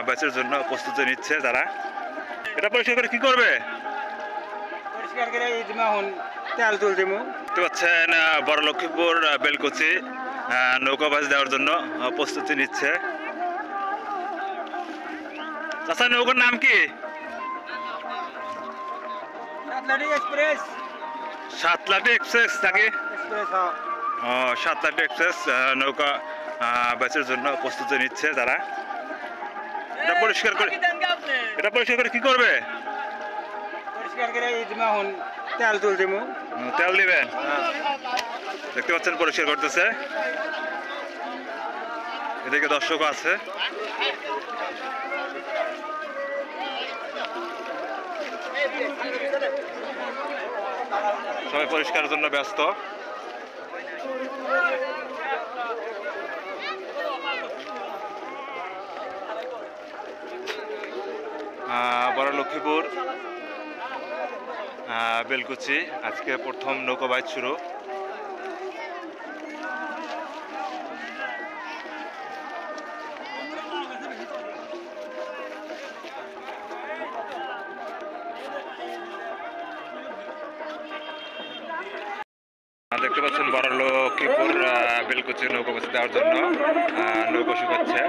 ব্যাচের জন্য প্রস্তুতি নিচ্ছে তারা। এটা পরিষ্কার করে কি করবে? পরিষ্কার করে তেল তুল দিব। দেখতে পাচ্ছেন বড় লক্ষ্মীপুর বেলকুচি নৌকা বাস দেওয়ার জন্য প্রস্তুতি নিচ্ছে। আচ্ছা, নৌকার নাম কি? সাতলাটি এক্সপ্রেস নাকি? সাতলাটি এক্সপ্রেস নৌকা ব্যাচের জন্য প্রস্তুতি নিচ্ছে তারা। এটা পরিষ্কার করে কি করবে? পরিষ্কার করে তেল তুল দিব। তেল দিবেন? দেখতে পাচ্ছেন পরিষ্কার করতেছে। এদিকে দর্শক আছে। সবাই পরিষ্কারের জন্য ব্যস্ত। বড় লক্ষ্মীপুর বেলকুচি আজকে প্রথম নৌকা বাইচ শুরু। দেখতে পাচ্ছেন বড় লক্ষ্মীপুর বেলকুচি নৌকা বাস দেওয়ার জন্য নৌকা শুকাচ্ছে।